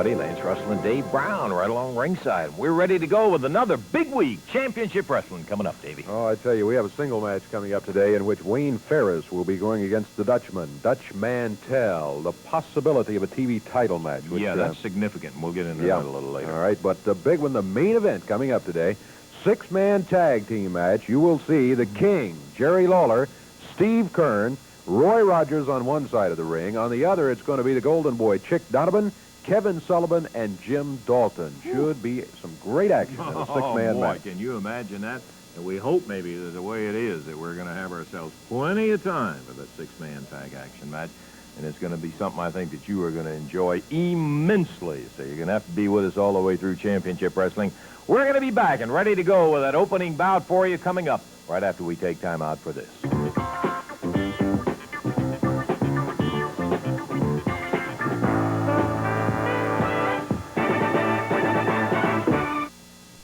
everybody. Lance Russell and Dave Brown right along ringside. We're ready to go with another big week. Championship wrestling coming up, Davey. Oh, I tell you, we have a single match coming up today in which Wayne Ferris will be going against the Dutchman, Dutch Mantel. The possibility of a TV title match. Which, yeah, that's significant. We'll get into that a little later. All right, but the big one, the main event coming up today, six-man tag team match. You will see the King, Jerry Lawler, Steve Keirn, Roy Rogers on one side of the ring. On the other, it's going to be the Golden Boy, Chic Donovan, Kevin Sullivan, and Jim Dalton. Should be some great action in a six-man match. Can you imagine that? And we hope maybe that the way it is that we're going to have ourselves plenty of time for the six-man tag action match. And it's going to be something I think that you are going to enjoy immensely. So you're going to have to be with us all the way through Championship Wrestling. We're going to be back and ready to go with that opening bout for you coming up right after we take time out for this.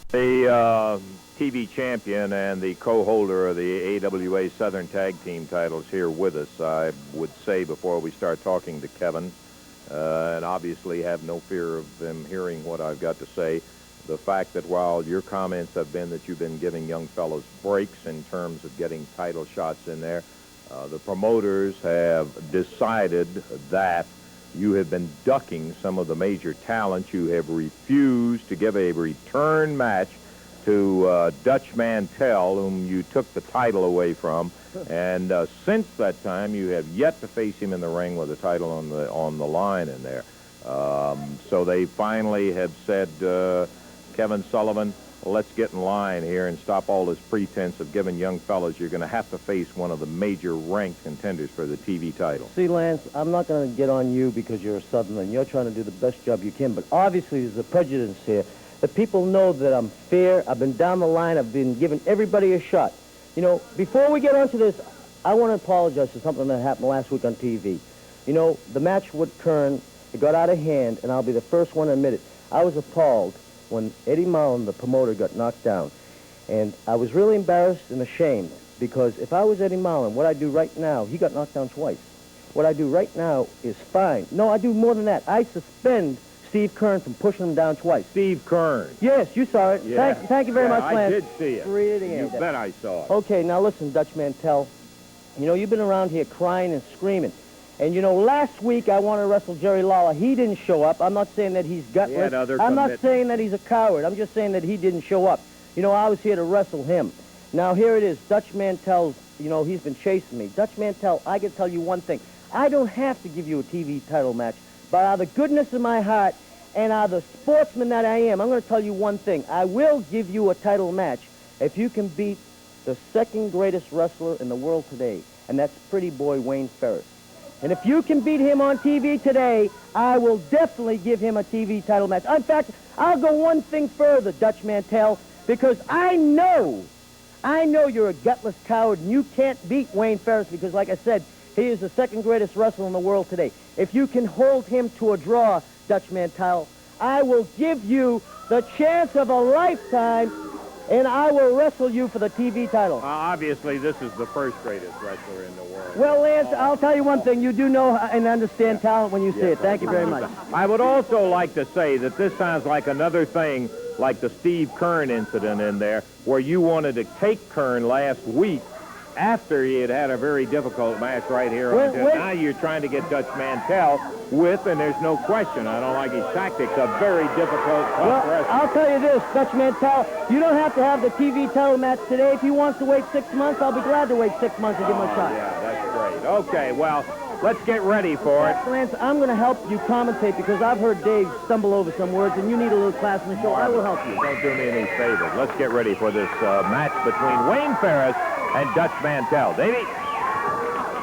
The TV champion and the co-holder of the AWA Southern Tag Team titles here with us. I would say before we start talking to Kevin, and obviously have no fear of them hearing what I've got to say, the fact that while your comments have been that you've been giving young fellows breaks in terms of getting title shots in there, the promoters have decided that you have been ducking some of the major talent. You have refused to give a return match to Dutch Mantel, whom you took the title away from. And since that time, you have yet to face him in the ring with the title on the line in there. So they finally have said, Kevin Sullivan, let's get in line here and stop all this pretense of giving young fellas. You're going to have to face one of the major ranked contenders for the TV title. See, Lance, I'm not going to get on you because you're a Southerner. You're trying to do the best job you can, but obviously there's a prejudice here. The people know that I'm fair. I've been down the line. I've been giving everybody a shot. You know, before we get onto this, I want to apologize for something that happened last week on TV. You know, the match with Keirn, it got out of hand, and I'll be the first one to admit it. I was appalled when Eddie Mullen, the promoter, got knocked down. And I was really embarrassed and ashamed, because if I was Eddie Mullen, what I do right now, he got knocked down twice. What I do right now is fine. No, I do more than that. I suspend Steve Keirn from pushing him down twice. Steve Keirn. Yes, you saw it. Yeah. Thank you very much, Lance. I did see it. You bet I saw it. Okay, now listen, Dutch Mantel. You know, you've been around here crying and screaming. And, you know, last week I wanted to wrestle Jerry Lawler. He didn't show up. I'm not saying that he's gutless. I'm not saying that he's a coward. I'm just saying that he didn't show up. You know, I was here to wrestle him. Now, here it is. Dutch Mantel's, you know, he's been chasing me. Dutch Mantel, I can tell you one thing. I don't have to give you a TV title match. But out of the goodness of my heart and out of the sportsman that I am, I'm going to tell you one thing. I will give you a title match if you can beat the second greatest wrestler in the world today, and that's pretty boy Wayne Ferris. And if you can beat him on TV today, I will definitely give him a TV title match. In fact, I'll go one thing further, Dutch Mantel, because I know you're a gutless coward and you can't beat Wayne Ferris because, like I said, he is the second greatest wrestler in the world today. If you can hold him to a draw, Dutch Mantel, I will give you the chance of a lifetime, and I will wrestle you for the TV title. Obviously, this is the first greatest wrestler in the world. Well, Lance, I'll tell you one thing. You do know and understand talent when you see it. Thank you very much. I would also like to say that this sounds like another thing like the Steve Keirn incident in there, where you wanted to take Keirn last week after he had had a very difficult match right here. Now you're trying to get Dutch Mantel with, and there's no question, I don't like his tactics, a very difficult, tough wrestler. I'll tell you this, Dutch Mantel, you don't have to have the TV title match today. If he wants to wait 6 months, I'll be glad to wait 6 months and give him a shot. Yeah, that's great. Okay, well, let's get ready for it. Lance, I'm going to help you commentate because I've heard Dave stumble over some words, and you need a little class in the show. I will help you. Don't do me any favors. Let's get ready for this match between Wayne Ferris and Dutch Mantel. Davey?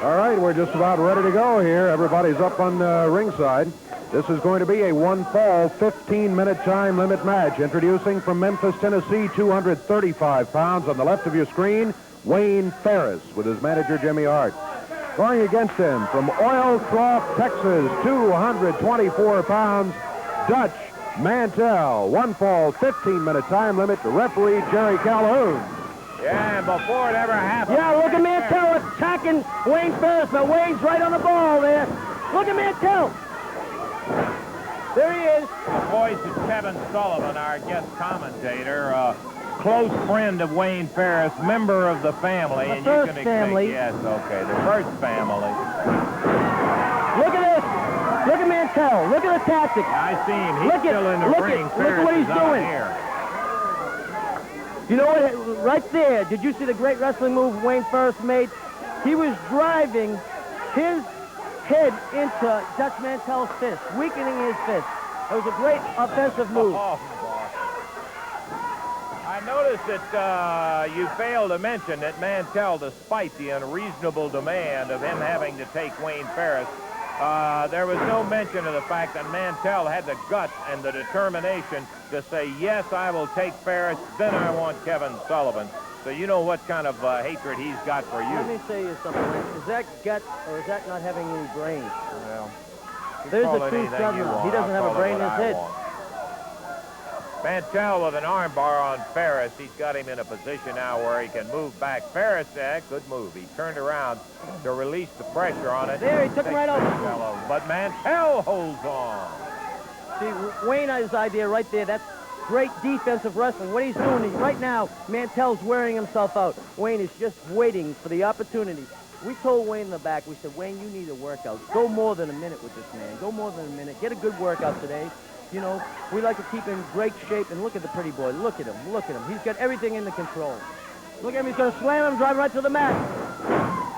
All right, we're just about ready to go here. Everybody's up on ringside. This is going to be a one-fall, 15-minute time limit match. Introducing from Memphis, Tennessee, 235 pounds on the left of your screen, Wayne Ferris with his manager, Jimmy Hart. Going against him from Oilcloth, Texas, 224 pounds, Dutch Mantel. One fall, 15-minute time limit. The referee, Jerry Calhoun. Yeah, and before it ever happened. Yeah, look at Mantel attacking Wayne Ferris, but Wayne's right on the ball there. Look at Mantel. There he is. The voice is Kevin Sullivan, our guest commentator, close friend of Wayne Ferris, member of the family. The First family. Yes, okay, the First family. Look at this. Look at Mantel. Look at the tactics. I see him. He's still in the ring. Look at what he's doing. Here. You know what? Right there, did you see the great wrestling move Wayne Ferris made? He was driving his head into Dutch Mantel's fist, weakening his fist. It was a great offensive move. Oh, I noticed that you failed to mention that Mantel, despite the unreasonable demand of him having to take Wayne Ferris, there was no mention of the fact that Mantel had the guts and the determination to say, yes, I will take Ferris, then I want Kevin Sullivan. So you know what kind of hatred he's got for you. Let me say you something, Lance. Is that gut or is that not having any brains? Well, there's the truth, doesn't he? He doesn't have a brain in his head. Mantel with an armbar on Ferris. He's got him in a position now where he can move back. Ferris, good move. He turned around to release the pressure on it. There, he took him right over. But Mantel holds on. See, Wayne's idea right there, that's great defensive wrestling. What he's doing is, right now, Mantel's wearing himself out. Wayne is just waiting for the opportunity. We told Wayne in the back, we said, Wayne, you need a workout. Go more than a minute with this man. Go more than a minute. Get a good workout today. You know, we like to keep in great shape, and look at the pretty boy. Look at him. Look at him. He's got everything in the control. Look at him. He's going to slam him, drive right to the mat.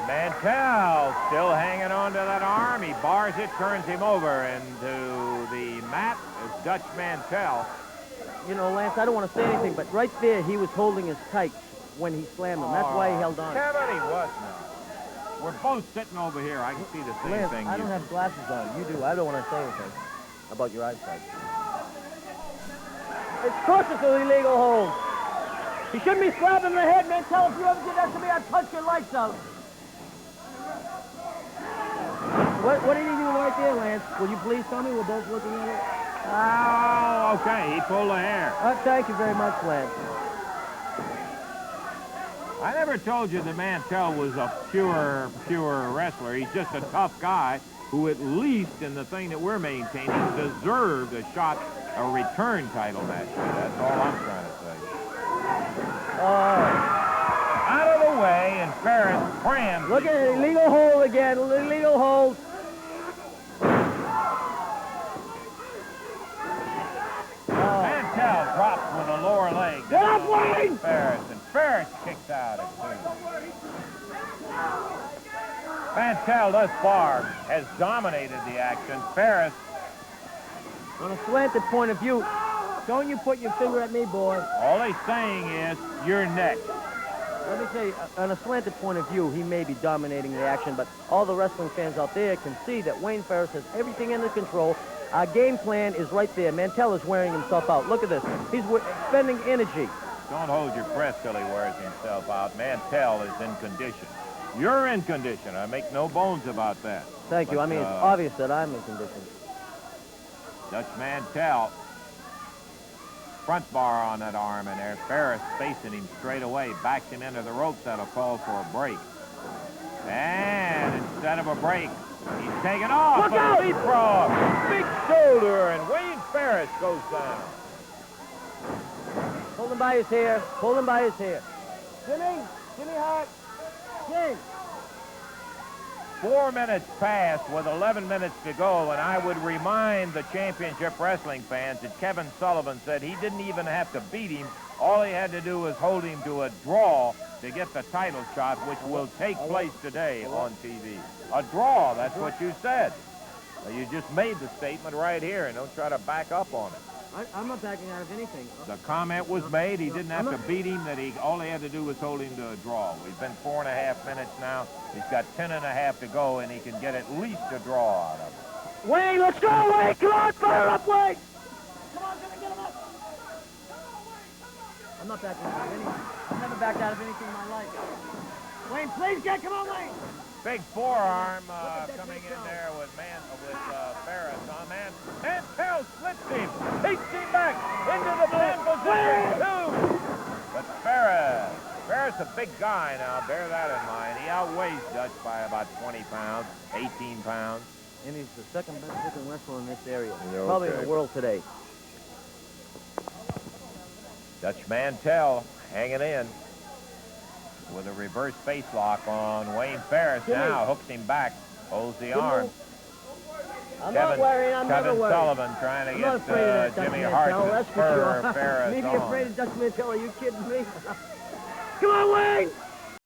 Mantel still hanging on to that arm. He bars it, turns him over into the mat. It's Dutch Mantel. You know, Lance, I don't want to say anything, but right there, he was holding his tights when he slammed him. That's why he held on. Kevin, he was now. We're both sitting over here. I can see the same Lance, thing. I don't have glasses on. You do. I don't want to say anything about your eyesight. Of course it's an illegal hold. He shouldn't be slapping him in the head, man. Tell if you ever did that to me, I'd punch your lights out. What did he do right there, Lance? Will you please tell me? We're both looking at it. Oh, okay. He pulled the hair. Thank you very much, Lance. I never told you that Mantel was a pure wrestler. He's just a tough guy who, at least in the thing that we're maintaining, deserved a shot, a return title match. That's all I'm trying to say. Out of the way, and Ferris crams. Look at it. Illegal hold again. Illegal hold. Mantel drops with a lower leg. Get up, Wayne! Ferris, and Ferris kicks out at 2. Mantel, thus far, has dominated the action. Ferris, on a slanted point of view, don't you put your finger at me, boy. all he's saying is, you're next. Let me say, on a slanted point of view, he may be dominating the action, but all the wrestling fans out there can see that Wayne Ferris has everything under control. Our game plan is right there. Mantel is wearing himself out. Look at this. He's spending energy. Don't hold your breath till he wears himself out. Mantel is in condition. You're in condition. I make no bones about that. Thank you. I mean, it's obvious that I'm in condition. Dutch Mantel. Front bar on that arm, and there's Ferris facing him straight away. Backs him into the ropes. That'll call for a break. And instead of a break, he's taken off. Look out! Leapfrog. Big shoulder, and Wayne Ferris goes down. Hold him by his hair. Hold him by his hair. Jimmy Hart. Jimmy. 4 minutes passed with 11 minutes to go, and I would remind the championship wrestling fans that Kevin Sullivan said he didn't even have to beat him. All he had to do was hold him to a draw to get the title shot, which will take place today on TV. A draw, that's what you said. You just made the statement right here, and don't try to back up on it. I'm not backing out of anything. The comment was made. He didn't have to beat him. All he had to do was hold him to a draw. We've been 4.5 minutes now. He's got 10.5 to go, and he can get at least a draw out of it. Wayne, let's go, Wayne! Come on, fire up, Wayne! Come on, Jimmy, get him up! I'm not backing out of anything. I've never backed out of anything in my life. Wayne, please come on, Wayne! Big forearm coming in there with Ferris on man. Mantel slips him, takes him back into the blind position, too. But Ferris, a big guy now, bear that in mind. He outweighs Dutch by about 20 pounds, 18 pounds. And he's the second best looking wrestler in this area. Okay. Probably in the world today. Dutch Mantel hanging in with a reverse face lock on Wayne Ferris. Now hooks him back, holds the arm. I'm not worried. I'm never Kevin worried. Sullivan trying to I'm not afraid get of that Jimmy Dutch Hart Mantel, to that's for spur sure. Ferris Maybe on. afraid of Dutch Mantel. Are you kidding me? Come on, Wayne!